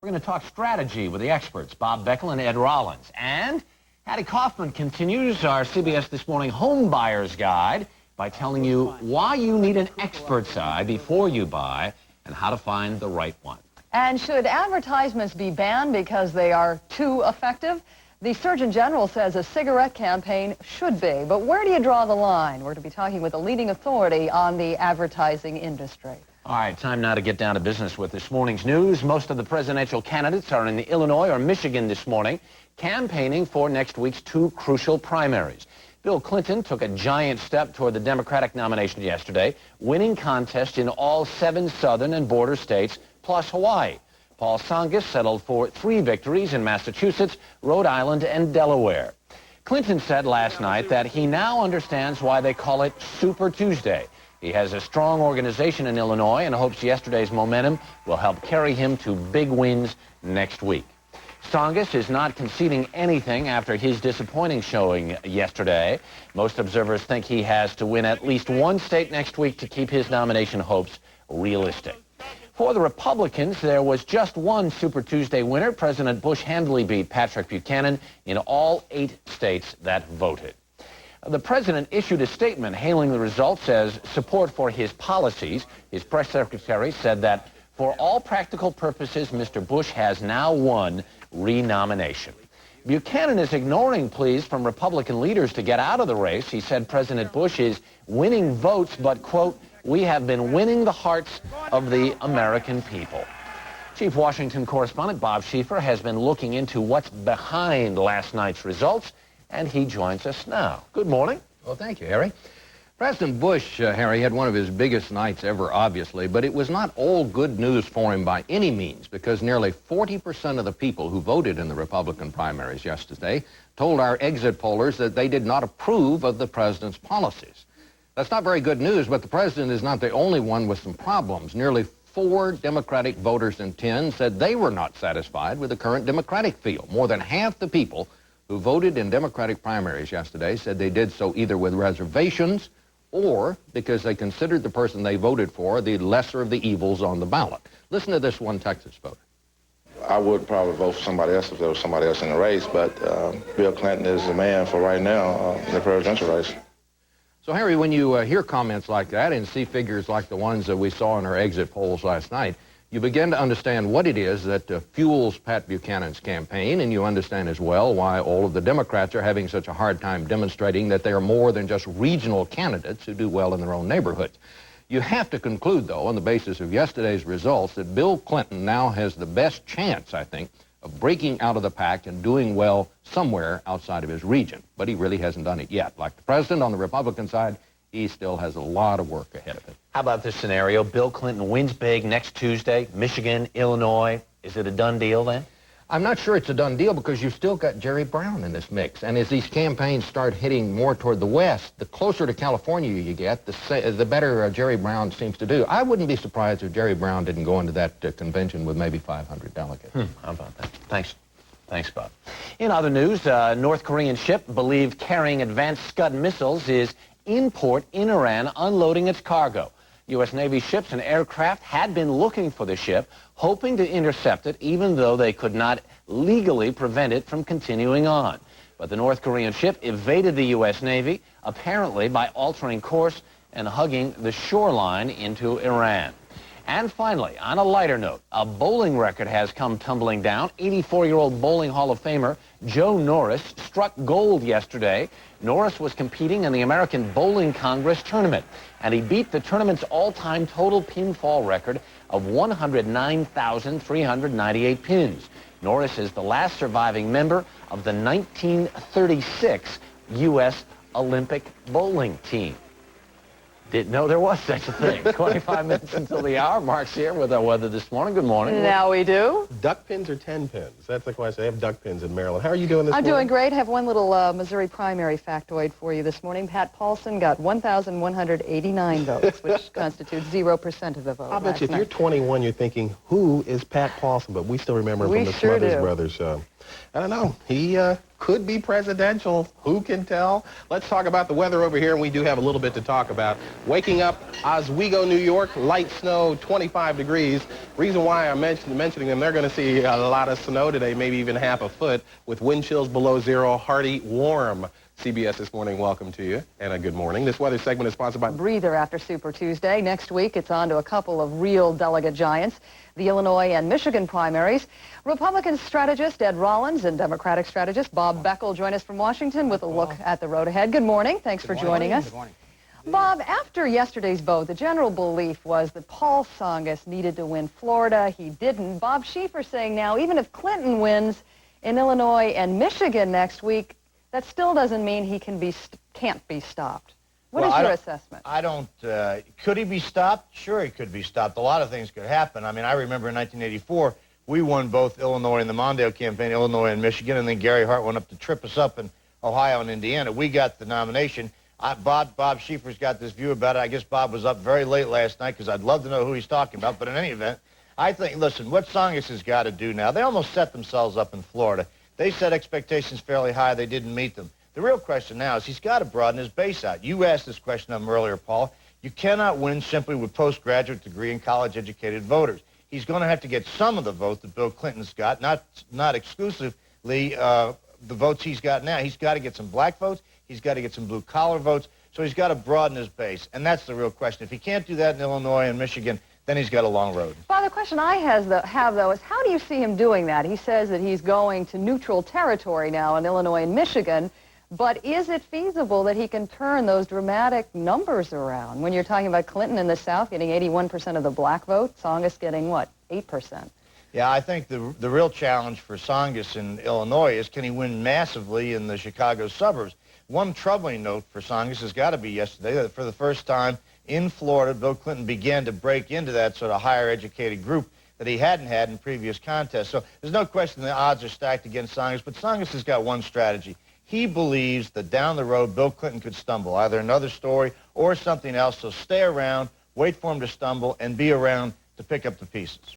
We're going to talk strategy with the experts, Bob Beckel and Ed Rollins. And Hattie Kaufman continues our CBS This Morning home buyer's guide by telling you why you need an expert's eye before you buy and how to find the right one. And should advertisements be banned because they are too effective? The Surgeon General says a cigarette campaign should be. But where do you draw the line? We're to be talking with a leading authority on the advertising industry. All right, time now to get down to business with this morning's news. Most of the presidential candidates are in Illinois or Michigan this morning, campaigning for next week's two crucial primaries. Bill Clinton took a giant step toward the Democratic nomination yesterday, winning contests in all 7 southern and border states, plus Hawaii. Paul Tsongas settled for 3 victories in Massachusetts, Rhode Island, and Delaware. Clinton said last night that he now understands why they call it Super Tuesday. He has a strong organization in Illinois and hopes yesterday's momentum will help carry him to big wins next week. Tsongas is not conceding anything after his disappointing showing yesterday. Most observers think he has to win at least one state next week to keep his nomination hopes realistic. For the Republicans, there was just one Super Tuesday winner. President Bush handily beat Patrick Buchanan in all 8 states that voted. The president issued a statement hailing the results as support for his policies. His press secretary said that for all practical purposes, Mr. Bush has now won renomination. Buchanan is ignoring pleas from Republican leaders to get out of the race. He said President Bush is winning votes, but, quote, we have been winning the hearts of the American people. Chief Washington correspondent Bob Schieffer has been looking into what's behind last night's results, and he joins us now. Good morning. Well, thank you, Harry. President Bush, Harry, had one of his biggest nights ever, obviously, but it was not all good news for him by any means, because nearly 40% of the people who voted in the Republican primaries yesterday told our exit pollers that they did not approve of the president's policies. That's not very good news, but the president is not the only one with some problems. Nearly 4 Democratic voters in 10 said they were not satisfied with the current Democratic field. More than half the people who voted in Democratic primaries yesterday said they did so either with reservations or because they considered the person they voted for the lesser of the evils on the ballot. Listen to this one Texas voter. I would probably vote for somebody else if there was somebody else in the race, but Bill Clinton is the man for right now in the presidential race. So, Harry, when you hear comments like that and see figures like the ones that we saw in our exit polls last night, you begin to understand what it is that fuels Pat Buchanan's campaign, and you understand as well why all of the Democrats are having such a hard time demonstrating that they are more than just regional candidates who do well in their own neighborhoods. You have to conclude, though, on the basis of yesterday's results, that Bill Clinton now has the best chance, I think, of breaking out of the pack and doing well somewhere outside of his region. But he really hasn't done it yet. Like the president on the Republican side, he still has a lot of work ahead of him. How about this scenario? Bill Clinton wins big next Tuesday, Michigan, Illinois. Is it a done deal then? I'm not sure it's a done deal because you've still got Jerry Brown in this mix. And as these campaigns start hitting more toward the west, the closer to California you get, the better Jerry Brown seems to do. I wouldn't be surprised if Jerry Brown didn't go into that convention with maybe 500 delegates. How about that? Thanks, Bob. In other news, a North Korean ship believed carrying advanced Scud missiles is in port in Iran unloading its cargo. U.S. Navy ships and aircraft had been looking for the ship, hoping to intercept it, even though they could not legally prevent it from continuing on. But the North Korean ship evaded the U.S. Navy, apparently by altering course and hugging the shoreline into Iran. And finally, on a lighter note, a bowling record has come tumbling down. 84-year-old bowling Hall of Famer Joe Norris struck gold yesterday. Norris was competing in the American Bowling Congress tournament, and he beat the tournament's all-time total pinfall record of 109,398 pins. Norris is the last surviving member of the 1936 U.S. Olympic bowling team. Didn't know there was such a thing. 25 minutes until the hour. Mark's here with our weather this morning. Good morning. Now we do. Duck pins or 10 pins? That's the question. They have duck pins in Maryland. How are you doing this morning? I'm doing great. I have one little Missouri primary factoid for you this morning. Pat Paulson got 1,189 votes, which constitutes 0% of the vote. I bet you if you're 21, you're thinking, who is Pat Paulson? But we still remember him from the sure Smothers Brothers show. I don't know. He could be presidential. Who can tell? Let's talk about the weather over here, and we do have a little bit to talk about. Waking up, Oswego, New York, light snow, 25 degrees. Reason why I'm mentioning them, they're going to see a lot of snow today, maybe even half a foot, with wind chills below zero, hearty, warm. CBS This Morning, welcome to you, and a good morning. This weather segment is sponsored by... Breather after Super Tuesday. Next week, it's on to a couple of real delegate giants, the Illinois and Michigan primaries. Republican strategist Ed Rollins and Democratic strategist Bob Beckel join us from Washington with a look at the road ahead. Good morning. Thanks for joining us. Good morning. Bob, after yesterday's vote, the general belief was that Paul Tsongas needed to win Florida. He didn't. Bob Schieffer saying now, even if Clinton wins in Illinois and Michigan next week, that still doesn't mean he can't be stopped. What is your assessment? I don't, could he be stopped? Sure he could be stopped. A lot of things could happen. I mean, I remember in 1984, we won both Illinois in the Mondale campaign, Illinois and Michigan, and then Gary Hart went up to trip us up in Ohio and Indiana. We got the nomination. Bob Schieffer's got this view about it. I guess Bob was up very late last night because I'd love to know who he's talking about. But in any event, I think, listen, what Tsongas has got to do now, they almost set themselves up in Florida. They set expectations fairly high. They didn't meet them. The real question now is he's got to broaden his base out. You asked this question of him earlier, Paul. You cannot win simply with postgraduate degree and college-educated voters. He's going to have to get some of the vote that Bill Clinton's got, not exclusively the votes he's got now. He's got to get some black votes. He's got to get some blue-collar votes. So he's got to broaden his base, and that's the real question. If he can't do that in Illinois and Michigan, then he's got a long road. Well, the question I have, though, is how do you see him doing that? He says that he's going to neutral territory now in Illinois and Michigan, but is it feasible that he can turn those dramatic numbers around? When you're talking about Clinton in the South getting 81% of the black vote, Tsongas getting, what, 8%? Yeah, I think the real challenge for Tsongas in Illinois is can he win massively in the Chicago suburbs? One troubling note for Tsongas has got to be yesterday that for the first time in Florida, Bill Clinton began to break into that sort of higher educated group that he hadn't had in previous contests. So there's no question the odds are stacked against Tsongas, but Tsongas has got one strategy. He believes that down the road, Bill Clinton could stumble, either another story or something else. So stay around, wait for him to stumble, and be around to pick up the pieces.